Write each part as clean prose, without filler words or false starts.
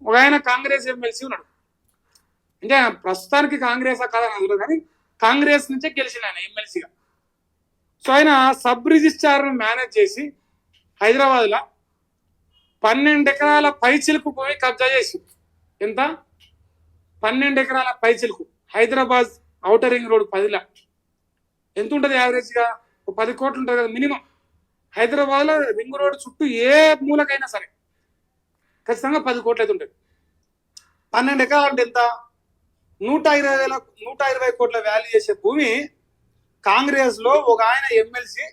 ఒక ఆయన కాంగ్రెస్ ఎమ్మెల్సీ ఉన్నాడు. అంటే ప్రస్తుతానికి కాంగ్రెస్ కాదని అందులో కానీ కాంగ్రెస్ నుంచే గెలిచిన ఆయన ఎమ్మెల్సీగా. సో ఆయన సబ్ రిజిస్ట్రార్ మేనేజ్ చేసి హైదరాబాద్లో 12 ఎకరాల పైచిలుకు పోయి కబ్జా చేసి, ఎంత 12 ఎకరాల పైచిలుకు, హైదరాబాద్ ఔటర్ రింగ్ రోడ్ 10లా ఎంత ఉంటుంది యావరేజ్గా? 10 కోట్లు ఉంటుంది కదా మినిమం. హైదరాబాద్లో రింగ్ రోడ్ చుట్టూ ఏ మూలకైనా సరే ఖచ్చితంగా 10 కోట్లు అయితే ఉంటుంది. 12 ఎకరాలు అంటే ఎంత? 120 కోట్ల వాల్యూ చేసే భూమి కాంగ్రెస్ లో ఒక ఆయన ఎమ్మెల్సీ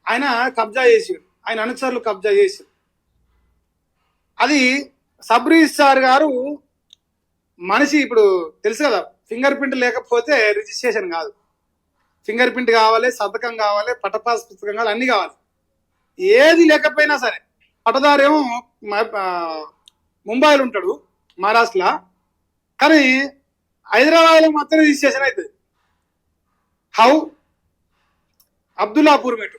ఆయన కబ్జా చేసాడు, ఆయన అనుచరులు కబ్జా చేసారు. అది సబ్ రిజిస్ట్రార్ గారు మనిషి, ఇప్పుడు తెలుసు కదా, ఫింగర్ ప్రింట్ లేకపోతే రిజిస్ట్రేషన్ కాదు. ఫింగర్ ప్రింట్ కావాలి, సంతకం కావాలి, పట్టపాస్ పుస్తకం కావాలి, అన్ని కావాలి. ఏది లేకపోయినా సరే పట్టదారేమో ముంబైలో ఉంటాడు, మహారాష్ట్రలో, కానీ హైదరాబాద్లో మాత్రం రిజిస్ట్రేషన్ అవుతుంది. హౌ? అబ్దుల్లాపూర్ మెట్టు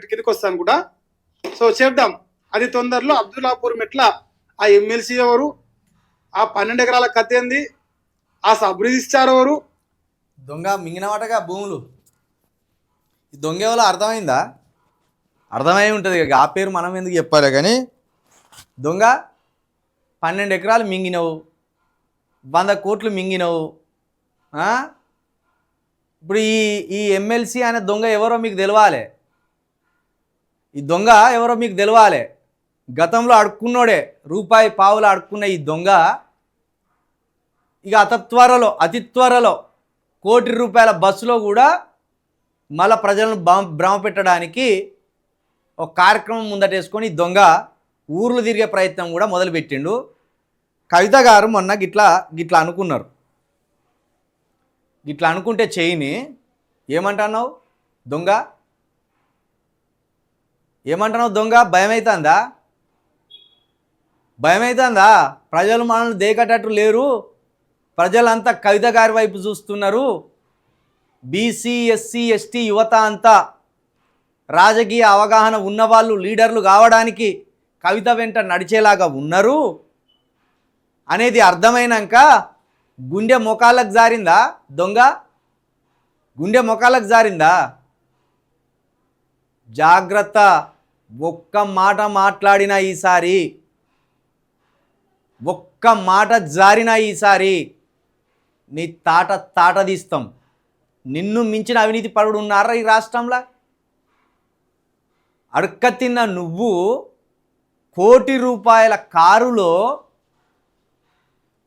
కిందకి వస్తాను కూడా. సో చెప్దాం అది తొందరలో. అబ్దుల్లాపూర్ మెట్ల ఆ ఎమ్మెల్సీ ఎవరు, ఆ 12 ఎకరాల కథ ఏంది, ఆ సబ్ రిజిస్ట్రార్ ఎవరు? దొంగ మింగినవాటగా భూములు. ఈ దొంగ ఎవరో అర్థమైందా? అర్థమై ఉంటుంది. ఆ పేరు మనం ఎందుకు చెప్పాలి కానీ, దొంగ 12 ఎకరాలు మింగినవు, 100 కోట్లు మింగినవు. ఇప్పుడు ఈ ఎమ్మెల్సీ అనే దొంగ ఎవరో మీకు తెలవాలి. ఈ దొంగ ఎవరో మీకు తెలవాలి. గతంలో అడుక్కున్నోడే, రూపాయి పావులు అడుక్కున్న ఈ దొంగ ఇక అతి త్వరలో ₹1 కోటి బస్సులో కూడా మళ్ళీ ప్రజలను భ్రమ పెట్టడానికి ఒక కార్యక్రమం ముందటేసుకొని ఈ దొంగ ఊర్లు తిరిగే ప్రయత్నం కూడా మొదలుపెట్టిండు. కవిత గారు మొన్న గిట్లా అనుకున్నారు. గిట్లా అనుకుంటే చేయని ఏమంటున్నావు దొంగ? ఏమంటున్నావు దొంగ? భయమవుతుందా? ప్రజలు మనల్ని దేకటట్టు లేరు, ప్రజలంతా కవిత గారి వైపు చూస్తున్నారు. బీసీ, ఎస్సీ, ఎస్టీ యువత అంతా రాజకీయ అవగాహన ఉన్నవాళ్ళు, లీడర్లు కావడానికి కవిత వెంట నడిచేలాగా ఉన్నారు అనేది అర్థమైనాక గుండె మొకాలకు జారిందా దొంగ? గుండె మొకాలకు జారిందా? జాగ్రత్త. ఒక్క మాట మాట్లాడినా ఈసారి, ఒక్క మాట జారినా ఈసారి నీ తాట తీస్తాం. నిన్ను మించిన అవినీతి పరుడు ఉన్నారా ఈ రాష్ట్రంలో? అడక్క తిన్న నువ్వు ₹1 కోటి కారులో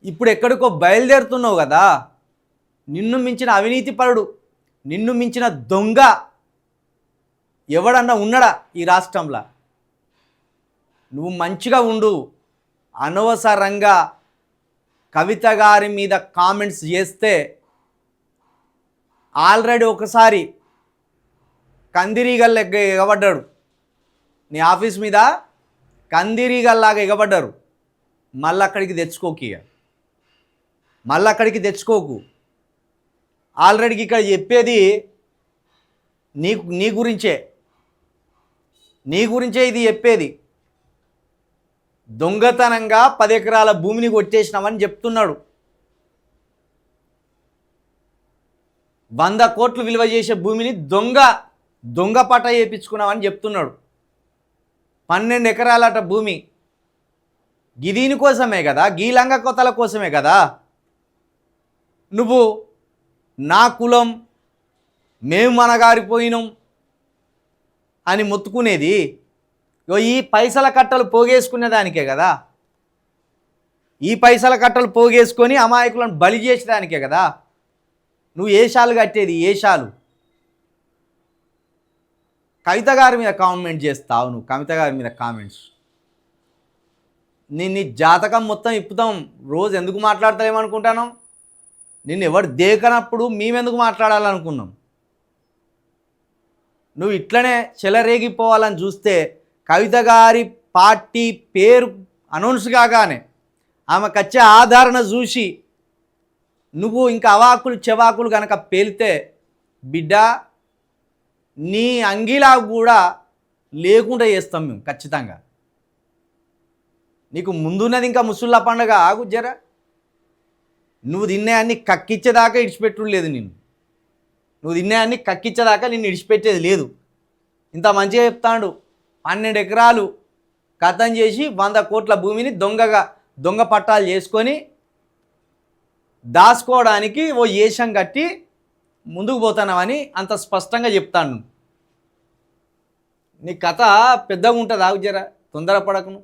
ఇప్పుడు ఎక్కడికో బయలుదేరుతున్నావు కదా. నిన్ను మించిన అవినీతి పరుడు, నిన్ను మించిన దొంగ ఎవడన్నా ఉన్నాడా ఈ రాష్ట్రంలో? నువ్వు మంచిగా ఉండు. అనవసరంగా కవిత గారి మీద కామెంట్స్ చేస్తే ఆల్రెడీ ఒకసారి కందిరీగల్లాగా ఎగబడ్డాడు. నీ ఆఫీస్ మీద కందిరీగల్లాగా ఎగబడ్డారు. మళ్ళీ అక్కడికి తెచ్చుకోకు. ఆల్రెడీకి ఇక్కడ చెప్పేది నీ గురించే ఇది చెప్పేది. దొంగతనంగా 10 ఎకరాల భూమిని కొట్టేసినామని చెప్తున్నాడు. 100 కోట్లు విలువ చేసే భూమిని దొంగ పట్ట చేయించుకున్నామని చెప్తున్నాడు. 12 ఎకరాలట భూమి. దీని కోసమే కదా, గీలంగ కొత్తల కోసమే కదా నువ్వు నా కులం, మేము మనగారిపోయినాం అని మొత్తుకునేది. ఈ పైసల కట్టలు పోగేసుకునే దానికే కదా, ఈ పైసల కట్టలు పోగేసుకొని అమాయకులను బలి చేసేదానికే కదా నువ్వు ఏషాలు కట్టేది. ఏషాలు కవిత గారి మీద కామెంట్ చేస్తావు నువ్వు. కవిత గారి మీద కామెంట్స్ నీ జాతకం మొత్తం ఇప్పుతాం. రోజు ఎందుకు మాట్లాడతావేమనుకుంటాను? నిన్ను ఎవరు దేకనప్పుడు మేమెందుకు మాట్లాడాలనుకున్నాం? నువ్వు ఇట్లనే చెలరేగిపోవాలని చూస్తే కవిత గారి పార్టీ పేరు అనౌన్స్ కాగానే ఆమెకు వచ్చే ఆదరణ చూసి నువ్వు ఇంకా అవాకులు చెవాకులు కనుక పేలితే బిడ్డ నీ అంగిలా కూడా లేకుండా చేస్తాం మేము ఖచ్చితంగా. నీకు ముందున్నది ఇంకా ముసుళ్ళ పండగ, ఆగు జరా. నువ్వు తిన్నాయన్ని కక్కిచ్చేదాకా ఇడిచిపెట్టుడు లేదు నిన్ను. నువ్వు తిన్నాయన్ని కక్కిచ్చేదాకా నిన్ను ఇడిచిపెట్టేది లేదు. ఇంత మంచిగా చెప్తాడు. 12 ఎకరాలు కథం చేసి 100 కోట్ల భూమిని దొంగ పట్టాలు చేసుకొని దాచుకోవడానికి ఓ ఏషం కట్టి ముందుకు పోతున్నావని అంత స్పష్టంగా చెప్తాను. నీ కథ పెద్దగా ఉంటుంది, ఆగు జరా, తొందరపడకును.